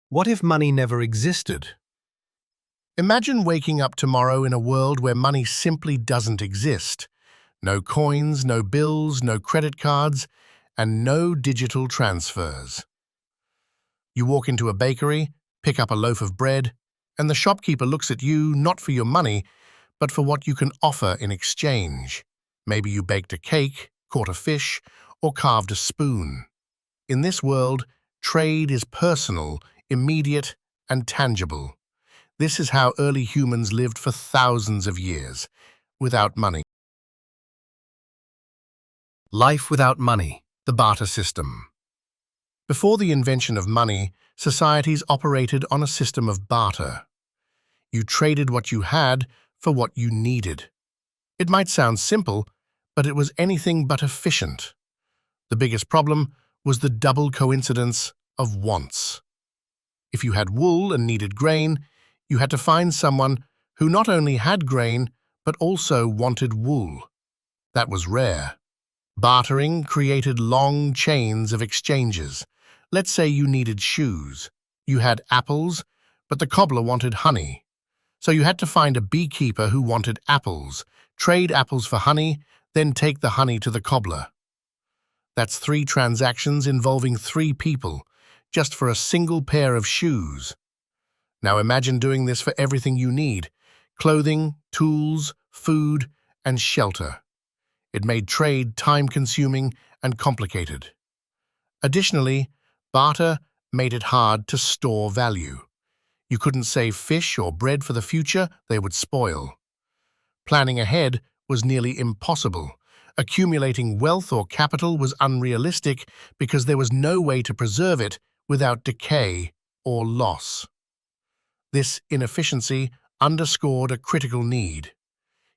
What if money never existed? Imagine waking up tomorrow in a world where money simply doesn't exist. No coins, no bills, no credit cards, and no digital transfers. You walk into a bakery, pick up a loaf of bread, and the shopkeeper looks at you not for your money, but for what you can offer in exchange. Maybe you baked a cake, caught a fish, or carved a spoon. In this world, trade is personal, immediate, and tangible. This is how early humans lived for thousands of years, without money. Life without money, the barter system. Before the invention of money, societies operated on a system of barter. You traded what you had for what you needed. It might sound simple, but it was anything but efficient. The biggest problem was the double coincidence of wants. If you had wool and needed grain, you had to find someone who not only had grain, but also wanted wool. That was rare. Bartering created long chains of exchanges. Let's say you needed shoes. You had apples, but the cobbler wanted honey. So you had to find a beekeeper who wanted apples, trade apples for honey, then take the honey to the cobbler. That's 3 transactions involving 3 people, just for a single pair of shoes. Now imagine doing this for everything you need: clothing, tools, food, and shelter. It made trade time-consuming and complicated. Additionally, barter made it hard to store value. You couldn't save fish or bread for the future, they would spoil. Planning ahead was nearly impossible. Accumulating wealth or capital was unrealistic because there was no way to preserve it without decay or loss. This inefficiency underscored a critical need.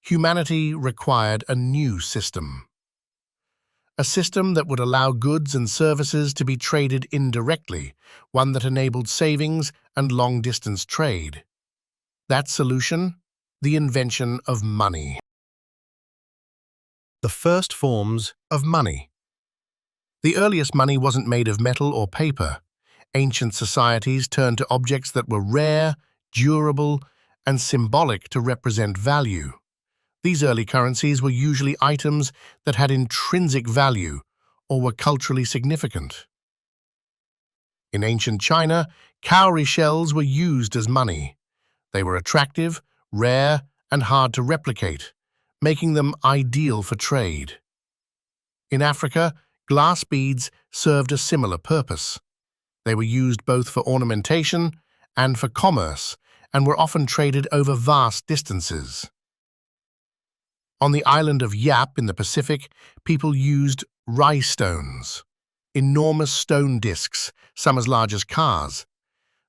Humanity required a new system. A system that would allow goods and services to be traded indirectly, one that enabled savings and long-distance trade. That solution? The invention of money. The first forms of money. The earliest money wasn't made of metal or paper. Ancient societies turned to objects that were rare, durable, and symbolic to represent value. These early currencies were usually items that had intrinsic value or were culturally significant. In ancient China, cowrie shells were used as money. They were attractive, rare, and hard to replicate, making them ideal for trade. In Africa, glass beads served a similar purpose. They were used both for ornamentation and for commerce, and were often traded over vast distances. On the island of Yap in the Pacific, people used rhinestones, enormous stone discs, some as large as cars.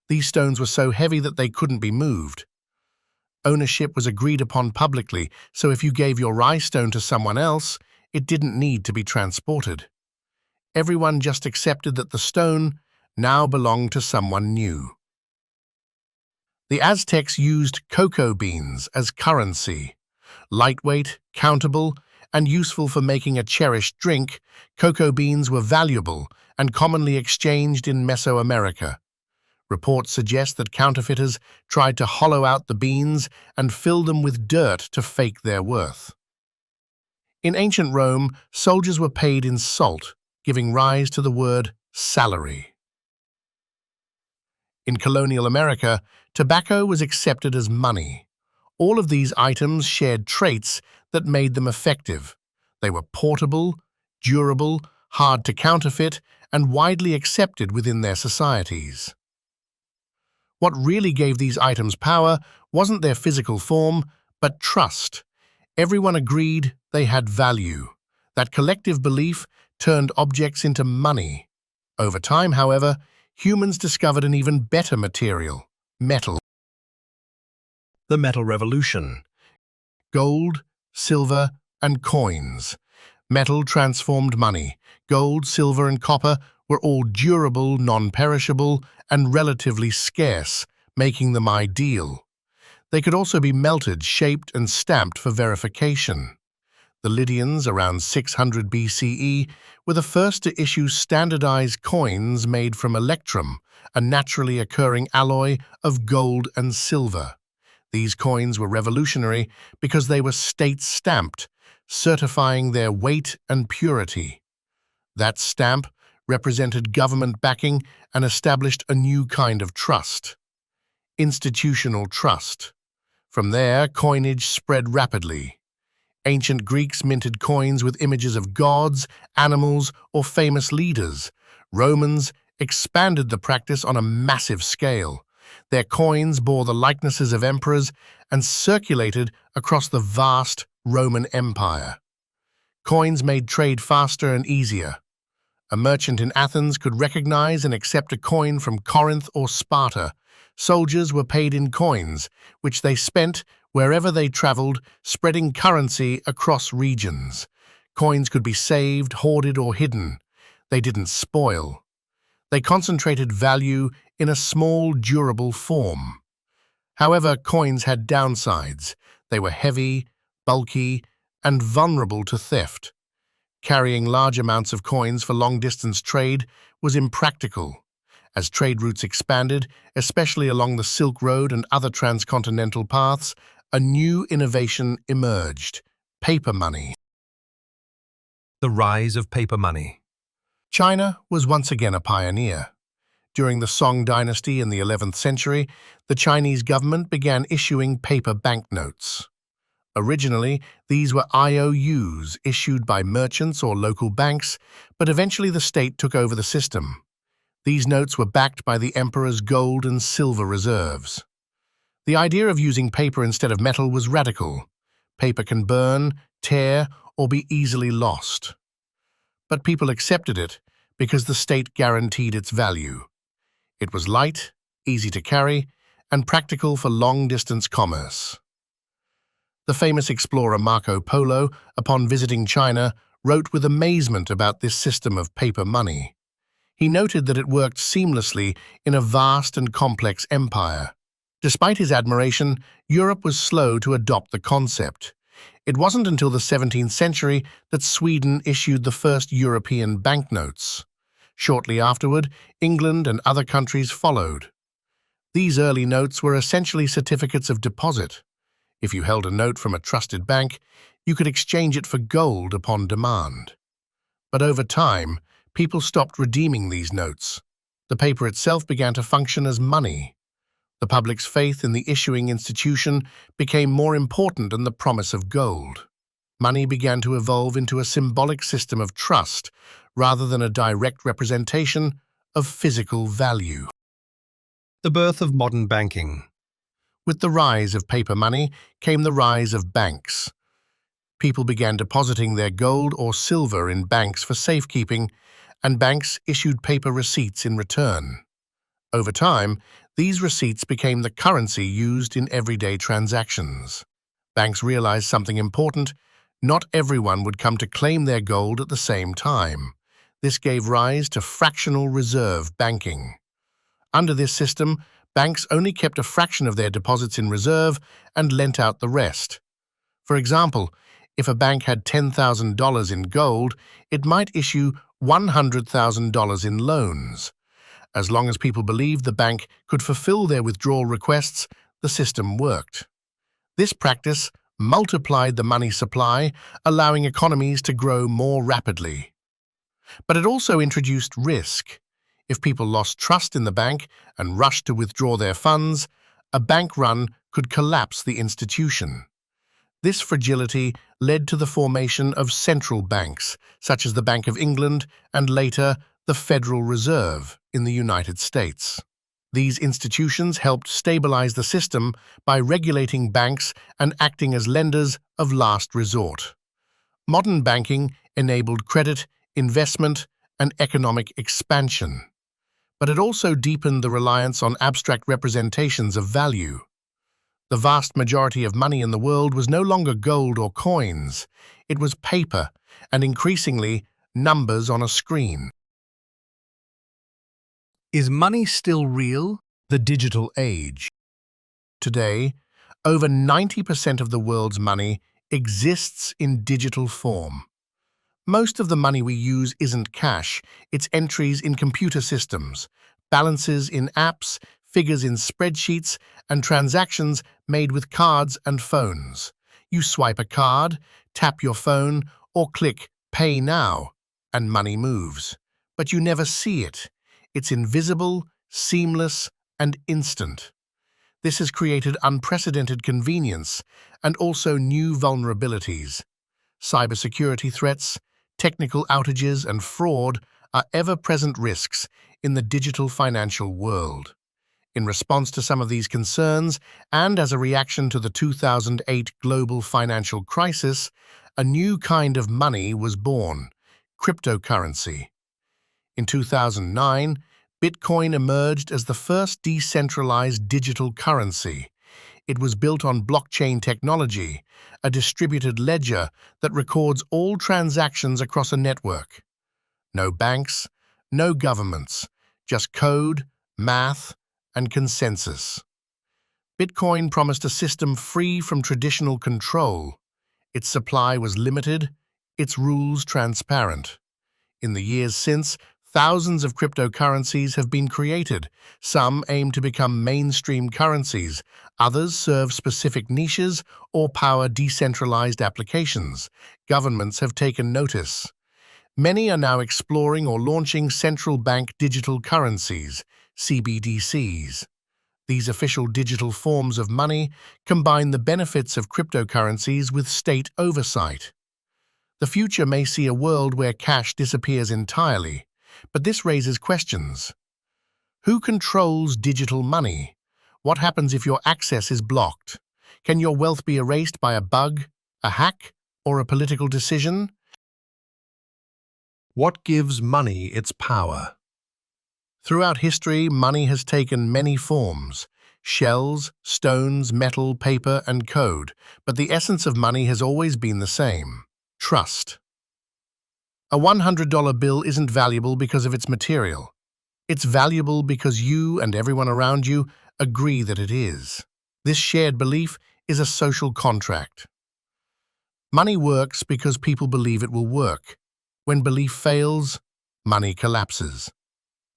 These stones were so heavy that they couldn't be moved. Ownership was agreed upon publicly, so if you gave your rhinestone to someone else, it didn't need to be transported. Everyone just accepted that the stone now belonged to someone new. The Aztecs used cocoa beans as currency. Lightweight, countable, and useful for making a cherished drink, cocoa beans were valuable and commonly exchanged in Mesoamerica. Reports suggest that counterfeiters tried to hollow out the beans and fill them with dirt to fake their worth. In ancient Rome, soldiers were paid in salt, giving rise to the word salary. In colonial America, tobacco was accepted as money. All of these items shared traits that made them effective. They were portable, durable, hard to counterfeit, and widely accepted within their societies. What really gave these items power wasn't their physical form, but trust. Everyone agreed they had value. That collective belief turned objects into money. Over time, however, humans discovered an even better material: metal. The Metal Revolution. Gold, silver, and coins. Metal transformed money. Gold, silver, and copper were all durable, non-perishable, and relatively scarce, making them ideal. They could also be melted, shaped, and stamped for verification. The Lydians, around 600 BCE, were the first to issue standardized coins made from electrum, a naturally occurring alloy of gold and silver. These coins were revolutionary because they were state-stamped, certifying their weight and purity. That stamp represented government backing and established a new kind of trust: institutional trust. From there, coinage spread rapidly. Ancient Greeks minted coins with images of gods, animals, or famous leaders. Romans expanded the practice on a massive scale. Their coins bore the likenesses of emperors and circulated across the vast Roman Empire. Coins made trade faster and easier. A merchant in Athens could recognize and accept a coin from Corinth or Sparta. Soldiers were paid in coins, which they spent wherever they traveled, spreading currency across regions. Coins could be saved, hoarded, or hidden. They didn't spoil. They concentrated value in a small, durable form. However, coins had downsides. They were heavy, bulky, and vulnerable to theft. Carrying large amounts of coins for long-distance trade was impractical. As trade routes expanded, especially along the Silk Road and other transcontinental paths, a new innovation emerged: paper money. The rise of paper money. China was once again a pioneer. During the Song dynasty in the 11th century, the Chinese government began issuing paper banknotes. Originally, these were IOUs issued by merchants or local banks, but eventually the state took over the system. These notes were backed by the emperor's gold and silver reserves. The idea of using paper instead of metal was radical. Paper can burn, tear, or be easily lost. But people accepted it because the state guaranteed its value. It was light, easy to carry, and practical for long-distance commerce. The famous explorer Marco Polo, upon visiting China, wrote with amazement about this system of paper money. He noted that it worked seamlessly in a vast and complex empire. Despite his admiration, Europe was slow to adopt the concept. It wasn't until the 17th century that Sweden issued the first European banknotes. Shortly afterward, England and other countries followed. These early notes were essentially certificates of deposit. If you held a note from a trusted bank, you could exchange it for gold upon demand. But over time, people stopped redeeming these notes. The paper itself began to function as money. The public's faith in the issuing institution became more important than the promise of gold. Money began to evolve into a symbolic system of trust rather than a direct representation of physical value. The birth of modern banking. With the rise of paper money came the rise of banks. People began depositing their gold or silver in banks for safekeeping, and banks issued paper receipts in return. Over time, these receipts became the currency used in everyday transactions. Banks realized something important: not everyone would come to claim their gold at the same time. This gave rise to fractional reserve banking. Under this system, banks only kept a fraction of their deposits in reserve and lent out the rest. For example, if a bank had $10,000 in gold, it might issue $100,000 in loans. As long as people believed the bank could fulfill their withdrawal requests, the system worked. This practice multiplied the money supply, allowing economies to grow more rapidly. But it also introduced risk. If people lost trust in the bank and rushed to withdraw their funds, a bank run could collapse the institution. This fragility led to the formation of central banks, such as the Bank of England and later the Federal Reserve in the United States. These institutions helped stabilize the system by regulating banks and acting as lenders of last resort. Modern banking enabled credit, investment, and economic expansion. But it also deepened the reliance on abstract representations of value. The vast majority of money in the world was no longer gold or coins. It was paper, and increasingly, numbers on a screen. Is money still real? The digital age. Today, over 90% of the world's money exists in digital form. Most of the money we use isn't cash, it's entries in computer systems, balances in apps, figures in spreadsheets, and transactions made with cards and phones. You swipe a card, tap your phone, or click Pay Now, and money moves. But you never see it. It's invisible, seamless, and instant. This has created unprecedented convenience and also new vulnerabilities. Cybersecurity threats, technical outages, and fraud are ever-present risks in the digital financial world. In response to some of these concerns, and as a reaction to the 2008 global financial crisis, a new kind of money was born: cryptocurrency. In 2009, Bitcoin emerged as the first decentralized digital currency. It was built on blockchain technology, a distributed ledger that records all transactions across a network. No banks, no governments, just code, math, and consensus. Bitcoin promised a system free from traditional control. Its supply was limited, its rules transparent. In the years since, thousands of cryptocurrencies have been created. Some aim to become mainstream currencies, others serve specific niches or power decentralized applications. Governments have taken notice. Many are now exploring or launching central bank digital currencies, CBDCs. These official digital forms of money combine the benefits of cryptocurrencies with state oversight. The future may see a world where cash disappears entirely, but this raises questions. Who controls digital money? What happens if your access is blocked? Can your wealth be erased by a bug, a hack, or a political decision? What gives money its power? Throughout history, money has taken many forms: shells, stones, metal, paper, and code, but the essence of money has always been the same: trust. A $100 bill isn't valuable because of its material. It's valuable because you and everyone around you agree that it is. This shared belief is a social contract. Money works because people believe it will work. When belief fails, money collapses.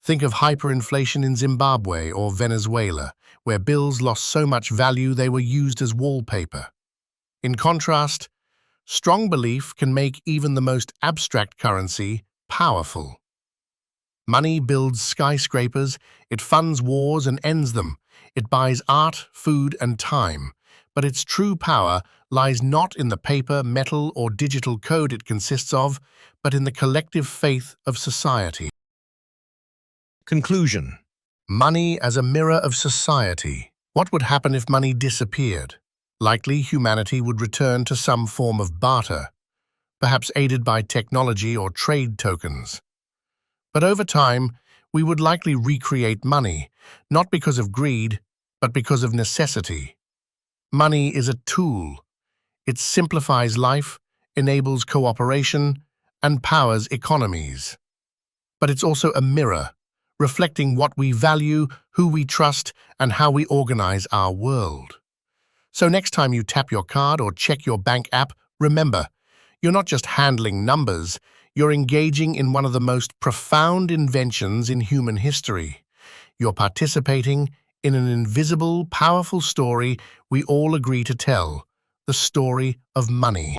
Think of hyperinflation in Zimbabwe or Venezuela, where bills lost so much value they were used as wallpaper. In contrast, strong belief can make even the most abstract currency powerful. Money builds skyscrapers, it funds wars and ends them, it buys art, food, and time. But its true power lies not in the paper, metal, or digital code it consists of, but in the collective faith of society. Conclusion. Money as a mirror of society. What would happen if money disappeared? Likely, humanity would return to some form of barter, perhaps aided by technology or trade tokens. But over time, we would likely recreate money, not because of greed, but because of necessity. Money is a tool. It simplifies life, enables cooperation, and powers economies. But it's also a mirror, reflecting what we value, who we trust, and how we organize our world. So next time you tap your card or check your bank app, remember, you're not just handling numbers, you're engaging in one of the most profound inventions in human history. You're participating in an invisible, powerful story we all agree to tell, the story of money.